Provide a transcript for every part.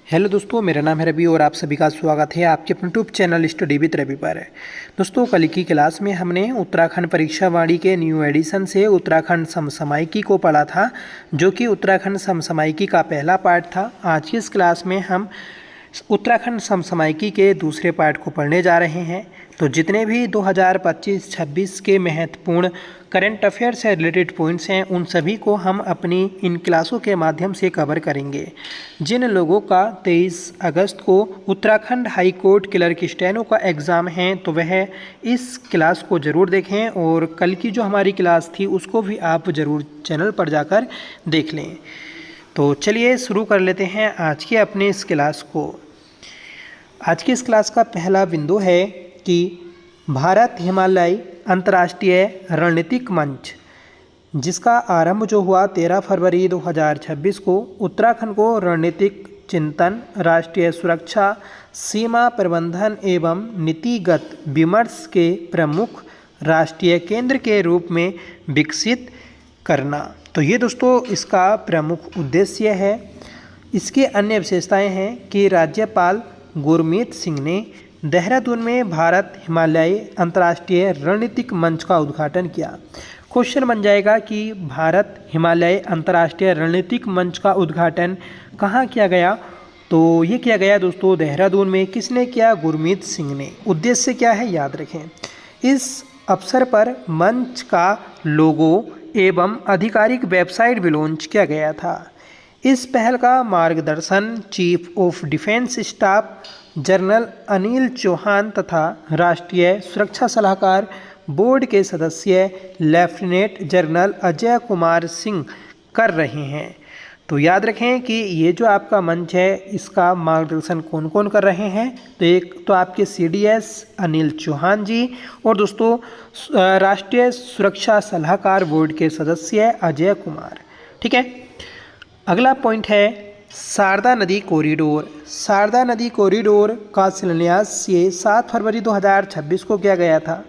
Hello दोस्तों, मेरा नाम है रवि और आप सभी का स्वागत है आपके अपने YouTube channel study with Ravi पर। दोस्तों, कल की क्लास में हमने उत्तराखंड परीक्षा वाणी के न्यू एडिशन से उत्तराखंड समसामयिकी को पढ़ा था, जो कि उत्तराखंड समसामयिकी का पहला पार्ट था। आज की इस क्लास में हम उत्तराखंड समसामयिकी के दूसरे पार्ट को पढ़ने जा रहे हैं। तो जितने भी 2025-26 के महत्वपूर्ण करंट अफेयर से रिलेटेड पॉइंट्स हैं, उन सभी को हम अपनी इन क्लासों के माध्यम से कवर करेंगे। जिन लोगों का 23 अगस्त को Uttarakhand high court clerk steno का एग्ज़ाम है, तो वह इस क्लास को ज़रूर देखें और कल की जो हमारी क्लास थी उसको भी आप ज़रूर चैनल पर जाकर देख लें। तो चलिए शुरू कर लेते हैं आज की अपनी इस क्लास को। आज की इस क्लास का पहला बिंदु है कि भारत हिमालय अंतर्राष्ट्रीय रणनीतिक मंच, जिसका आरंभ जो हुआ 13 फरवरी 2026 को उत्तराखंड को रणनीतिक चिंतन, राष्ट्रीय सुरक्षा, सीमा प्रबंधन एवं नीतिगत विमर्श के प्रमुख राष्ट्रीय केंद्र के रूप में विकसित करना। तो ये दोस्तों इसका प्रमुख उद्देश्य है। इसके अन्य विशेषताएं हैं कि राज्यपाल गुरमीत सिंह ने देहरादून में भारत हिमालय अंतर्राष्ट्रीय रणनीतिक मंच का उद्घाटन किया। क्वेश्चन बन जाएगा कि भारत हिमालय अंतर्राष्ट्रीय रणनीतिक मंच का उद्घाटन कहाँ किया गया? तो ये किया गया दोस्तों देहरादून में। किसने किया? गुरमीत सिंह ने। उद्देश्य क्या है याद रखें। इस अवसर पर मंच का लोगो एवं आधिकारिक वेबसाइट भी लॉन्च किया गया था। इस पहल का मार्गदर्शन chief of defence staff general Anil Chauhan तथा राष्ट्रीय सुरक्षा सलाहकार बोर्ड के सदस्य लेफ्टिनेंट जनरल अजय कुमार सिंह कर रहे हैं। तो याद रखें कि ये जो आपका मंच है, इसका मार्गदर्शन कौन कौन कर रहे हैं। तो एक तो आपके CDS अनिल चौहान जी, और दोस्तों राष्ट्रीय सुरक्षा सलाहकार बोर्ड के सदस्य अजय कुमार। ठीक है, अगला पॉइंट है शारदा नदी कॉरिडोर। शारदा नदी कॉरिडोर का शिलान्यास ये 7 फरवरी 2026 को किया गया था,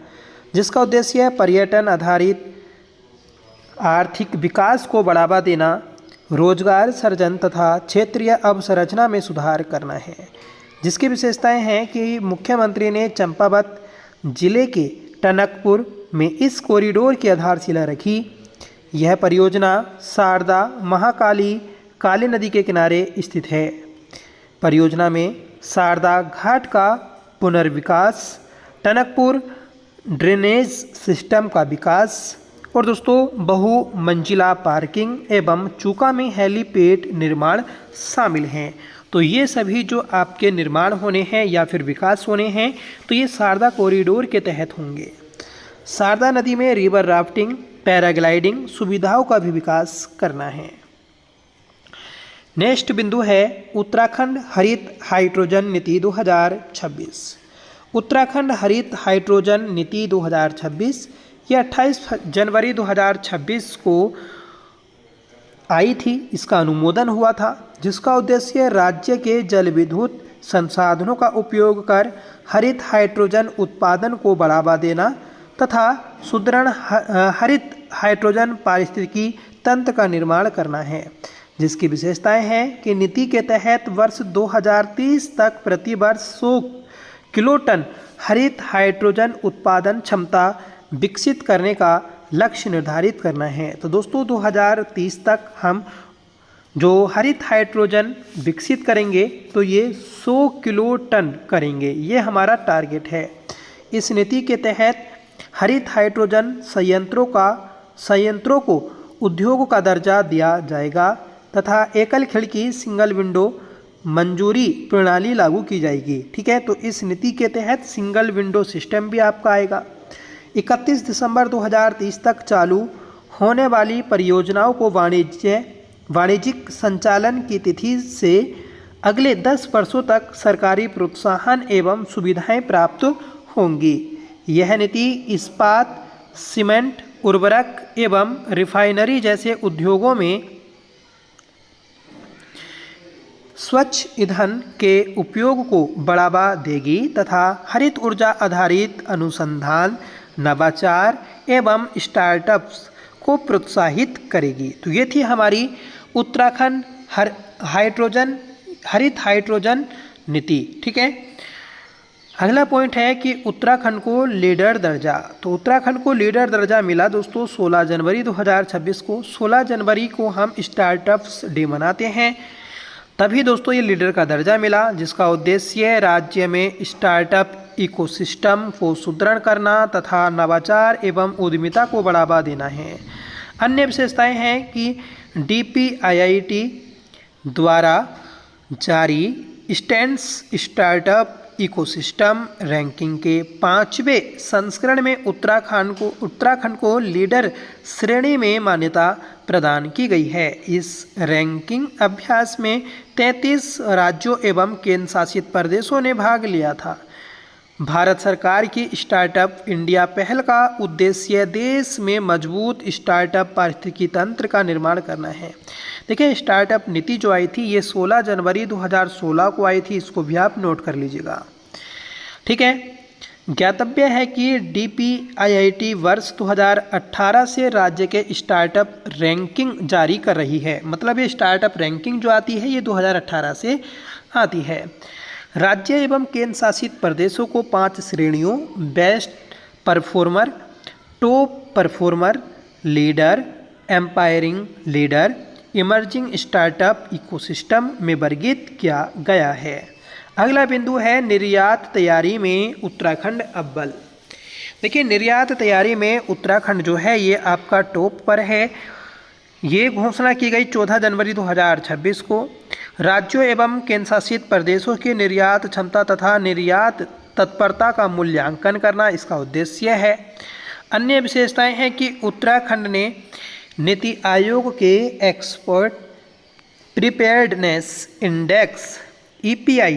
जिसका उद्देश्य पर्यटन आधारित आर्थिक विकास को बढ़ावा देना, रोजगार सृजन तथा क्षेत्रीय अवसंरचना में सुधार करना है। जिसकी विशेषताएं हैं कि मुख्यमंत्री ने चंपावत जिले के टनकपुर में इस कॉरिडोर की आधारशिला रखी। यह परियोजना शारदा महाकाली काली नदी के किनारे स्थित है। परियोजना में शारदा घाट का पुनर्विकास, टनकपुर ड्रेनेज सिस्टम का विकास और दोस्तों बहुमंजिला पार्किंग एवं चूका में हेलीपैड निर्माण शामिल हैं। तो ये सभी जो आपके निर्माण होने हैं या फिर विकास होने हैं, तो ये शारदा कॉरिडोर के तहत होंगे। शारदा नदी में रिवर राफ्टिंग, पैराग्लाइडिंग सुविधाओं का भी विकास करना है। नेक्स्ट बिंदु है उत्तराखंड हरित हाइड्रोजन नीति 2026। उत्तराखंड हरित हाइड्रोजन नीति 2026 ये 28 जनवरी 2026 को आई थी। इसका अनुमोदन हुआ था, जिसका उद्देश्य राज्य के जल विद्युत संसाधनों का उपयोग कर हरित हाइड्रोजन उत्पादन को बढ़ावा देना तथा सुदृढ़ हरित हाइड्रोजन पारिस्थितिकी तंत्र का निर्माण करना है। जिसकी विशेषताएं हैं कि नीति के तहत वर्ष 2030 तक प्रति वर्ष 100 किलोटन हरित हाइड्रोजन उत्पादन क्षमता विकसित करने का लक्ष्य निर्धारित करना है। तो दोस्तों 2030 तक हम जो हरित हाइड्रोजन विकसित करेंगे, तो ये 100 किलोटन करेंगे, ये हमारा टारगेट है। इस नीति के तहत हरित हाइड्रोजन संयंत्रों को उद्योग का दर्जा दिया जाएगा तथा एकल खिड़की सिंगल विंडो मंजूरी प्रणाली लागू की जाएगी। ठीक है, तो इस नीति के तहत सिंगल विंडो सिस्टम भी आपका आएगा। 31 दिसंबर 2030 तक चालू होने वाली परियोजनाओं को वाणिज्यिक संचालन की तिथि से अगले 10 वर्षों तक सरकारी प्रोत्साहन एवं सुविधाएं प्राप्त होंगी। यह नीति इस्पात, सीमेंट, उर्वरक एवं रिफाइनरी जैसे उद्योगों में स्वच्छ ईंधन के उपयोग को बढ़ावा देगी तथा हरित ऊर्जा आधारित अनुसंधान, नवाचार एवं स्टार्टअप्स को प्रोत्साहित करेगी। तो ये थी हमारी उत्तराखंड हाइड्रोजन हरित हाइड्रोजन नीति। ठीक है, अगला पॉइंट है कि उत्तराखंड को लीडर दर्जा। तो उत्तराखंड को लीडर दर्जा मिला दोस्तों 16 जनवरी 2026 को। 16 जनवरी को हम स्टार्टअप्स डे मनाते हैं, तभी दोस्तों ये लीडर का दर्जा मिला, जिसका उद्देश्य राज्य में स्टार्टअप इकोसिस्टम को सुदृढ़ करना तथा नवाचार एवं उद्यमिता को बढ़ावा देना है। अन्य विशेषताएं हैं कि DPIIT द्वारा जारी स्टैंड्स स्टार्टअप इकोसिस्टम रैंकिंग के 5वें संस्करण में उत्तराखंड को लीडर श्रेणी में मान्यता प्रदान की गई है। इस रैंकिंग अभ्यास में 33 राज्यों एवं केंद्र शासित प्रदेशों ने भाग लिया था। भारत सरकार की स्टार्टअप इंडिया पहल का उद्देश्य देश में मजबूत स्टार्टअप पारिस्थितिकी तंत्र का निर्माण करना है। देखिए, स्टार्टअप नीति जो आई थी ये 16 जनवरी 2016 को आई थी, इसको भी आप नोट कर लीजिएगा। ठीक है, ज्ञातव्य है कि DPIIT वर्ष 2018 से राज्य के स्टार्टअप रैंकिंग जारी कर रही है। मतलब ये स्टार्टअप रैंकिंग जो आती है ये 2018 से आती है। राज्य एवं केंद्र शासित प्रदेशों को 5 श्रेणियों best performer, top performer, leader, एम्पायरिंग leader, emerging startup ecosystem में वर्गीकृत किया गया है। अगला बिंदु है निर्यात तैयारी में उत्तराखंड अव्वल। देखिए, निर्यात तैयारी में उत्तराखंड जो है ये आपका टॉप पर है। ये घोषणा की गई 14 जनवरी 2026 को। राज्यों एवं केंद्र शासित प्रदेशों की निर्यात क्षमता तथा निर्यात तत्परता का मूल्यांकन करना इसका उद्देश्य है। अन्य विशेषताएं हैं कि उत्तराखंड ने नीति आयोग के export preparedness index EPI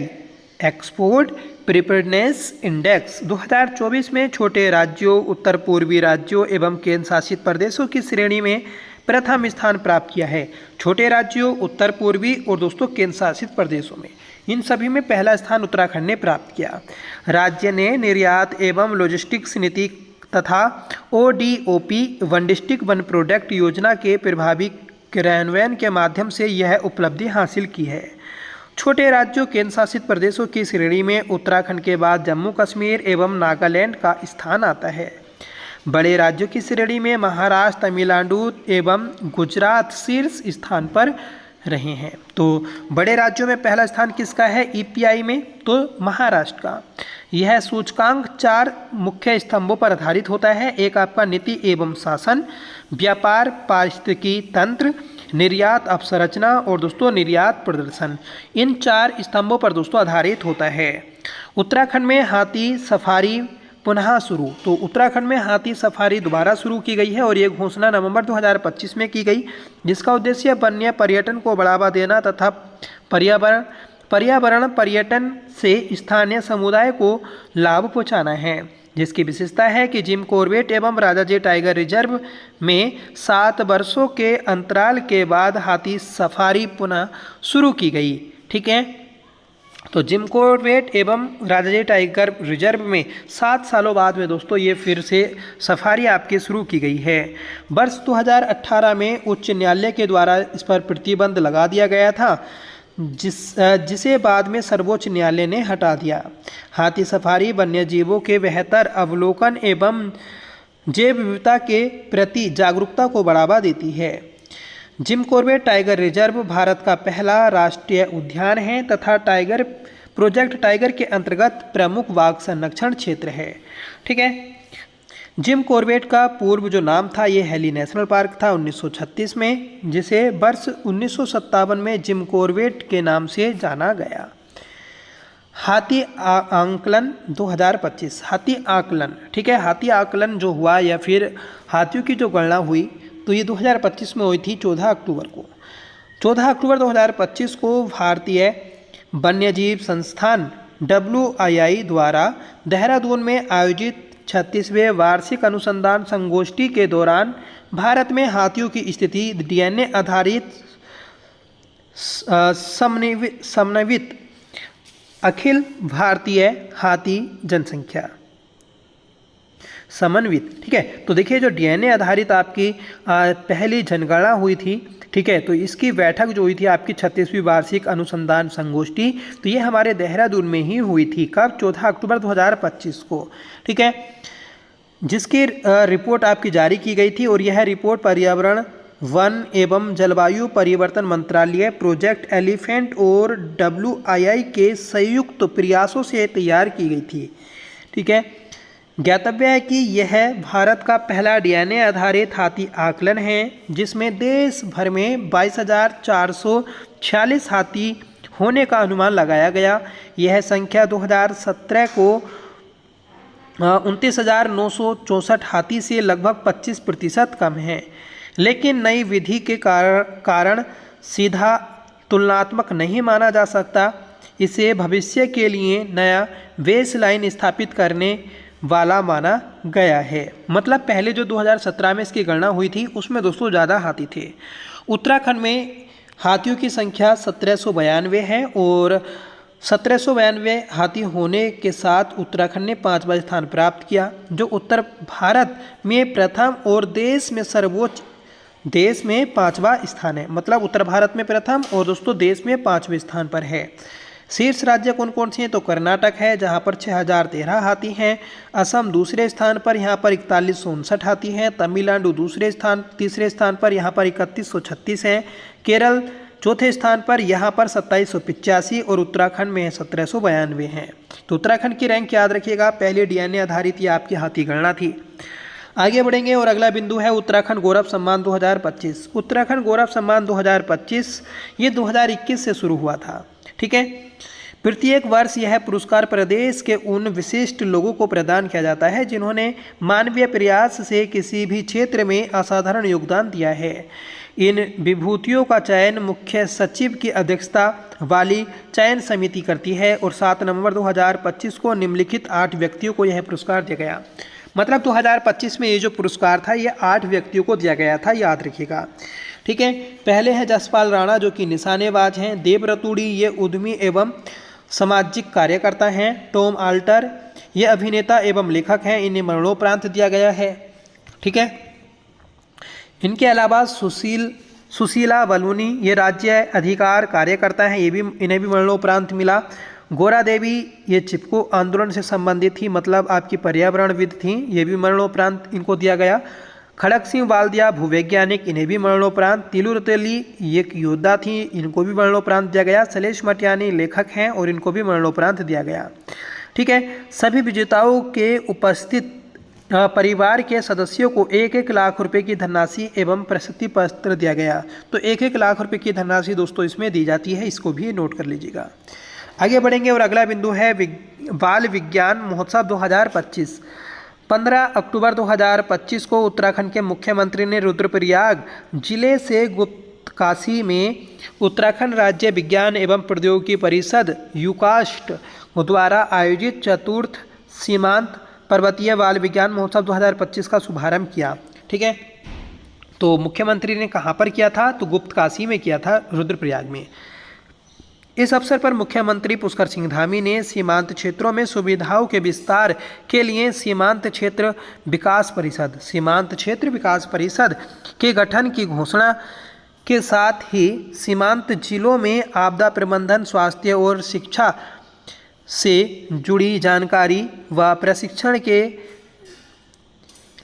export preparedness index 2024 में छोटे राज्यों, उत्तर पूर्वी राज्यों एवं केंद्र शासित प्रदेशों की श्रेणी में प्रथम स्थान प्राप्त किया है। छोटे राज्यों, उत्तर पूर्वी और दोस्तों केंद्र शासित प्रदेशों में इन सभी में पहला स्थान उत्तराखंड ने प्राप्त किया। राज्य ने निर्यात एवं लॉजिस्टिक्स नीति तथा ODOP one district one product योजना के प्रभावी क्रियान्वयन के माध्यम से यह उपलब्धि हासिल की है। छोटे राज्यों, केंद्र शासित प्रदेशों की श्रेणी में उत्तराखंड के बाद जम्मू कश्मीर एवं नागालैंड का स्थान आता है। बड़े राज्यों की श्रेणी में महाराष्ट्र, तमिलनाडु एवं गुजरात शीर्ष स्थान पर रहे हैं। तो बड़े राज्यों में पहला स्थान किसका है EPI में? तो महाराष्ट्र का। यह सूचकांक 4 मुख्य स्तंभों पर आधारित होता है। एक आपका नीति एवं शासन, व्यापार पारिस्थितिकी तंत्र, निर्यात अवसंरचना और दोस्तों निर्यात प्रदर्शन। इन 4 स्तंभों पर दोस्तों आधारित होता है। उत्तराखंड में हाथी सफारी पुनः शुरू। तो उत्तराखंड में हाथी सफारी दोबारा शुरू की गई है और ये घोषणा नवंबर 2025 में की गई, जिसका उद्देश्य वन्य पर्यटन को बढ़ावा देना तथा पर्यावरण पर्यटन से स्थानीय समुदाय को लाभ पहुंचाना है। जिसकी विशेषता है कि जिम कॉर्बेट एवं राजाजी टाइगर रिजर्व में 7 वर्षों के अंतराल के बाद हाथी सफारी पुनः शुरू की गई। ठीक है, तो जिम कॉर्बेट एवं राजाजी टाइगर रिजर्व में 7 सालों बाद में दोस्तों ये फिर से सफारी आपके शुरू की गई है। वर्ष 2018 में उच्च न्यायालय के द्वारा इस पर प्रतिबंध लगा दिया गया था, जिसे बाद में सर्वोच्च न्यायालय ने हटा दिया। हाथी सफारी वन्य जीवों के बेहतर अवलोकन एवं जैव विविधता के प्रति जागरूकता को बढ़ावा देती है। Jim Corbett tiger reserve Bharat का पहला राष्ट्रीय उद्यान है तथा टाइगर प्रोजेक्ट टाइगर के अंतर्गत प्रमुख बाघ संरक्षण क्षेत्र है। ठीक है, जिम कॉर्बेट का पूर्व जो नाम था ये हेली नेशनल पार्क था 1936 में, जिसे वर्ष 1957 में जिम कॉर्बेट के नाम से जाना गया। हाथी आंकलन 2025, हाथी आंकलन, ठीक है, हाथी आंकलन जो हुआ या फिर हाथियों की जो गणना हुई तो ये 2025 में हुई थी 14 अक्टूबर को। 14 अक्टूबर 2025 को भारतीय वन्यजीव संस्थान WII द्वारा देहरादून में आयोजित 36वें वार्षिक अनुसंधान संगोष्ठी के दौरान भारत में हाथियों की स्थिति DNA आधारित समन्वित अखिल भारतीय हाथी जनसंख्या समन्वित। ठीक है, तो देखिए जो डीएनए आधारित आपकी पहली जनगणना हुई थी, ठीक है, तो इसकी बैठक जो हुई थी आपकी 36वीं वार्षिक अनुसंधान संगोष्ठी, तो ये हमारे देहरादून में ही हुई थी। कब? 14 अक्टूबर 2025 को। ठीक है, जिसकी रिपोर्ट आपकी जारी की गई थी और यह रिपोर्ट पर्यावरण, वन एवं जलवायु परिवर्तन मंत्रालय, प्रोजेक्ट एलिफेंट और WII के संयुक्त प्रयासों से तैयार की गई थी। ठीक है, ज्ञातव्य है कि यह भारत का पहला डीएनए आधारित हाथी आकलन है जिसमें देश भर में 22,446 हाथी होने का अनुमान लगाया गया। यह संख्या 2017 को 29,964 हाथी से लगभग 25% कम है, लेकिन नई विधि के कारण सीधा तुलनात्मक नहीं माना जा सकता। इसे भविष्य के लिए नया बेसलाइन स्थापित करने वाला माना गया है। मतलब पहले जो 2017 में इसकी गणना हुई थी उसमें दोस्तों ज़्यादा हाथी थे। उत्तराखंड में हाथियों की संख्या 1792 है और 1792 हाथी होने के साथ उत्तराखंड ने 5वां स्थान प्राप्त किया, जो उत्तर भारत में प्रथम और देश में सर्वोच्च, देश में 5वां स्थान है। मतलब उत्तर भारत में प्रथम और दोस्तों देश में 5वें स्थान पर है। शीर्ष राज्य कौन कौन से हैं? तो कर्नाटक है जहां पर 6013 हाथी हैं। असम दूसरे स्थान पर, यहाँ पर 4159 हाथी हैं। तमिलनाडु तीसरे स्थान पर, यहाँ पर 3136 हैं। केरल चौथे स्थान पर, यहाँ पर 2785 और उत्तराखंड में 1792 हैं। तो उत्तराखंड की रैंक याद रखिएगा, पहले डीएनए आधारित ये आपकी हाथी गणना थी। आगे बढ़ेंगे और अगला बिंदु है उत्तराखंड गौरव सम्मान 2025। उत्तराखंड गौरव सम्मान 2025 ये 2021 से शुरू हुआ था। ठीक है, प्रत्येक वर्ष यह पुरस्कार प्रदेश के उन विशिष्ट लोगों को प्रदान किया जाता है जिन्होंने मानवीय प्रयास से किसी भी क्षेत्र में असाधारण योगदान दिया है। इन विभूतियों का चयन मुख्य सचिव की अध्यक्षता वाली चयन समिति करती है और 7 नवंबर 2025 को निम्नलिखित 8 व्यक्तियों को यह पुरस्कार दिया गया। मतलब 2025 में ये जो पुरस्कार था ये 8 व्यक्तियों को दिया गया था, याद रखिएगा। ठीक है, पहले है जसपाल राणा जो कि निशानेबाज हैं। देव रतूड़ी ये उद्यमी एवं सामाजिक कार्यकर्ता हैं। टॉम आल्टर ये अभिनेता एवं लेखक हैं, इन्हें मरणोपरांत दिया गया है। ठीक है, इनके अलावा सुशीला बलूनी ये राज्य अधिकार कार्यकर्ता हैं, इन्हें भी मरणोपरांत मिला। गोरा देवी ये चिपको आंदोलन से संबंधित थी, मतलब आपकी पर्यावरणविद थी, ये भी मरणोपरांत इनको दिया गया। खड़क सिंह बाल्दिया भूवैज्ञानिक, इन्हें भी मरणोपरांत। तिलू रतेली ये एक योद्धा थी, इनको भी मरणोपरांत दिया गया। सलेश मटियानी लेखक हैं और इनको भी मरणोपरांत दिया गया। ठीक है, सभी विजेताओं के उपस्थित परिवार के सदस्यों को 1-1 लाख रुपए की धनराशि एवं प्रशस्ति पत्र दिया गया। तो 1-1 लाख रुपए की धनराशि दोस्तों इसमें दी जाती है, इसको भी नोट कर लीजिएगा। आगे बढ़ेंगे और अगला बिंदु है बाल विज्ञान महोत्सव 2025। 15 अक्टूबर 2025 को उत्तराखंड के मुख्यमंत्री ने रुद्रप्रयाग जिले से गुप्तकाशी में उत्तराखंड राज्य विज्ञान एवं प्रौद्योगिकी परिषद यूकास्ट द्वारा आयोजित चतुर्थ सीमांत पर्वतीय बाल विज्ञान महोत्सव 2025 का शुभारंभ किया। ठीक है, तो मुख्यमंत्री ने कहाँ पर किया था? तो गुप्तकाशी में किया था, रुद्रप्रयाग में। इस अवसर पर मुख्यमंत्री पुष्कर सिंह धामी ने सीमांत क्षेत्रों में सुविधाओं के विस्तार के लिए सीमांत क्षेत्र विकास परिषद के गठन की घोषणा के साथ ही सीमांत जिलों में आपदा प्रबंधन, स्वास्थ्य और शिक्षा से जुड़ी जानकारी व प्रशिक्षण के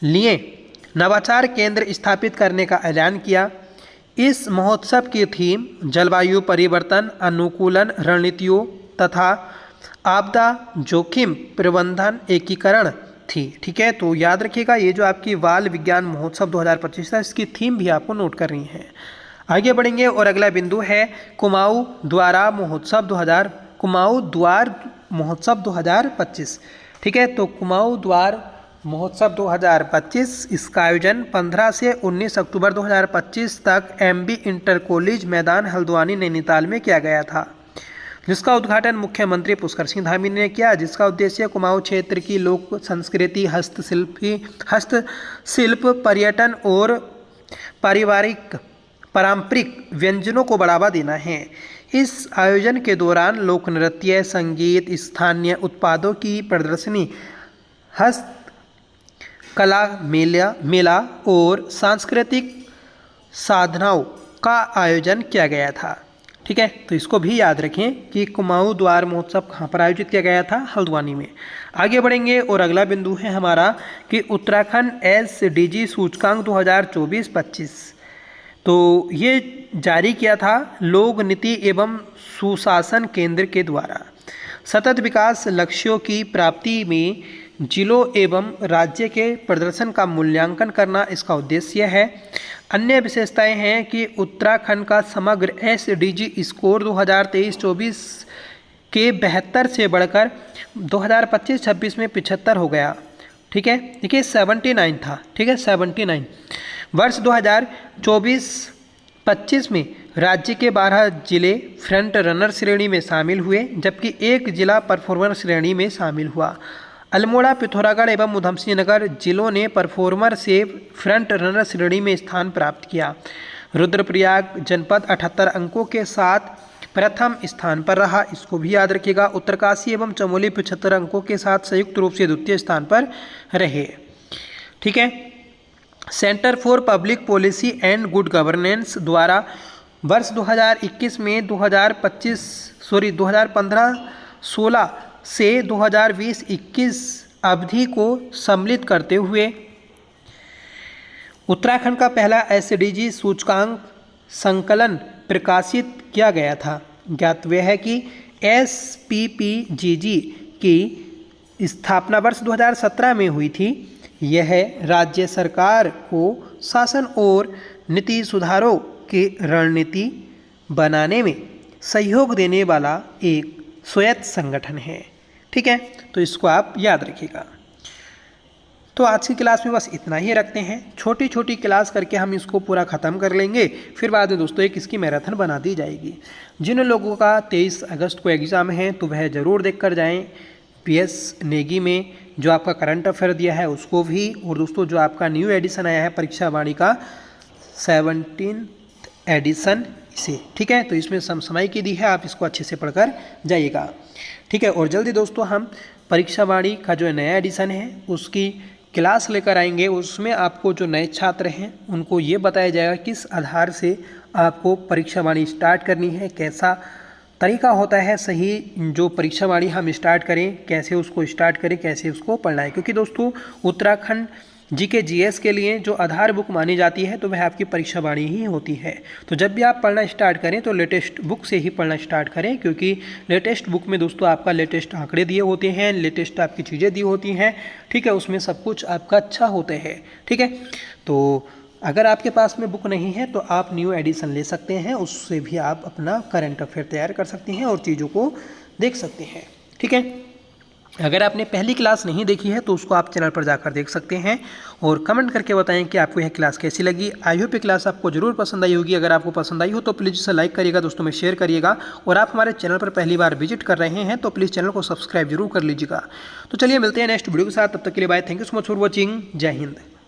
लिए नवाचार केंद्र स्थापित करने का ऐलान किया। इस महोत्सव की थीम जलवायु परिवर्तन अनुकूलन रणनीतियों तथा आपदा जोखिम प्रबंधन एकीकरण थी। ठीक है, तो याद रखिएगा ये जो आपकी बाल विज्ञान महोत्सव 2025 था, इसकी थीम भी आपको नोट करनी है। आगे बढ़ेंगे और अगला बिंदु है कुमाऊं द्वार महोत्सव 2025। ठीक है, तो कुमाऊं द्वार महोत्सव 2025 इसका आयोजन 15 से 19 अक्टूबर 2025 तक MB इंटर कॉलेज मैदान हल्द्वानी नैनीताल में किया गया था, जिसका उद्घाटन मुख्यमंत्री पुष्कर सिंह धामी ने किया। जिसका उद्देश्य कुमाऊं क्षेत्र की लोक संस्कृति, हस्तशिल्प, पर्यटन और पारंपरिक व्यंजनों को बढ़ावा देना है। इस आयोजन के दौरान लोक नृत्य, संगीत, स्थानीय उत्पादों की प्रदर्शनी, कला मेला और सांस्कृतिक साधनाओं का आयोजन किया गया था। ठीक है, तो इसको भी याद रखें कि कुमाऊं द्वार महोत्सव कहाँ पर आयोजित किया गया था, हल्द्वानी में। आगे बढ़ेंगे और अगला बिंदु है हमारा कि उत्तराखंड SDG सूचकांक 2024-25। तो ये जारी किया था लोक नीति एवं सुशासन केंद्र के द्वारा। सतत विकास लक्ष्यों की प्राप्ति में जिलों एवं राज्य के प्रदर्शन का मूल्यांकन करना इसका उद्देश्य है। अन्य विशेषताएं हैं कि उत्तराखंड का समग्र SDG स्कोर 2023-24 के 72 से बढ़कर 2025-26 में 75 हो गया। ठीक है, देखिए 79 था। ठीक है, 79। वर्ष 2024-25 में राज्य के 12 जिले फ्रंट रनर श्रेणी में शामिल हुए, जबकि एक जिला परफॉर्मर श्रेणी में शामिल हुआ। अल्मोड़ा, पिथौरागढ़ एवं उधमसिंह नगर जिलों ने परफॉर्मर से फ्रंट रनर श्रेणी में स्थान प्राप्त किया। रुद्रप्रयाग जनपद 78 अंकों के साथ प्रथम स्थान पर रहा, इसको भी याद रखिएगा। उत्तरकाशी एवं चमोली 75 अंकों के साथ संयुक्त रूप से द्वितीय स्थान पर रहे। ठीक है, centre for public policy and good governance द्वारा वर्ष 2021 में 2015-16 से 2020-21 अवधि को सम्मिलित करते हुए उत्तराखंड का पहला SDG सूचकांक संकलन प्रकाशित किया गया था। ज्ञातव्य है कि SPPGG की स्थापना वर्ष 2017 में हुई थी। यह राज्य सरकार को शासन और नीति सुधारों की रणनीति बनाने में सहयोग देने वाला एक स्वायत्त संगठन है। ठीक है, तो इसको आप याद रखिएगा। तो आज की क्लास में बस इतना ही रखते हैं। छोटी छोटी क्लास करके हम इसको पूरा ख़त्म कर लेंगे, फिर बाद में दोस्तों एक इसकी मैराथन बना दी जाएगी। जिन लोगों का 23 अगस्त को एग्ज़ाम है तो वह ज़रूर देख कर जाएँ। PS नेगी में जो आपका करंट अफेयर दिया है उसको भी, और दोस्तों जो आपका न्यू एडिशन आया है परीक्षा वाणी का 17th एडिशन इसे। ठीक है, तो इसमें समसामयिक दी है, आप इसको अच्छे से पढ़कर जाइएगा। ठीक है, और जल्दी दोस्तों हम परीक्षा वाणी का जो नया एडिशन है उसकी क्लास लेकर आएंगे। उसमें आपको जो नए छात्र हैं उनको ये बताया जाएगा किस आधार से आपको परीक्षा वाणी स्टार्ट करनी है, कैसा तरीका होता है सही जो परीक्षा वाणी हम स्टार्ट करें, कैसे उसको स्टार्ट करें, कैसे उसको पढ़ना है। क्योंकि दोस्तों उत्तराखंड GK GS के लिए जो आधार बुक मानी जाती है तो वह आपकी परीक्षा वाणी ही होती है। तो जब भी आप पढ़ना स्टार्ट करें तो लेटेस्ट बुक से ही पढ़ना स्टार्ट करें, क्योंकि लेटेस्ट बुक में दोस्तों आपका लेटेस्ट आंकड़े दिए होते हैं, लेटेस्ट आपकी चीज़ें दी होती हैं। ठीक है, उसमें सब कुछ आपका अच्छा होता है। ठीक है, तो अगर आपके पास में बुक नहीं है तो आप न्यू एडिशन ले सकते हैं, उससे भी आप अपना करंट अफेयर तैयार कर सकते हैं और चीज़ों को देख सकते हैं। ठीक है, अगर आपने पहली क्लास नहीं देखी है तो उसको आप चैनल पर जाकर देख सकते हैं और कमेंट करके बताएं कि आपको यह क्लास कैसी लगी। आई होप ये क्लास आपको जरूर पसंद आई होगी। अगर आपको पसंद आई हो तो प्लीज़ इसे लाइक करिएगा, दोस्तों में शेयर करिएगा, और आप हमारे चैनल पर पहली बार विजिट कर रहे हैं तो प्लीज़ चैनल को सब्सक्राइब जरूर कर लीजिएगा। तो चलिए मिलते हैं नेक्स्ट वीडियो के साथ, तब तक के लिए bye. Thank you so much for watching. जय हिंद।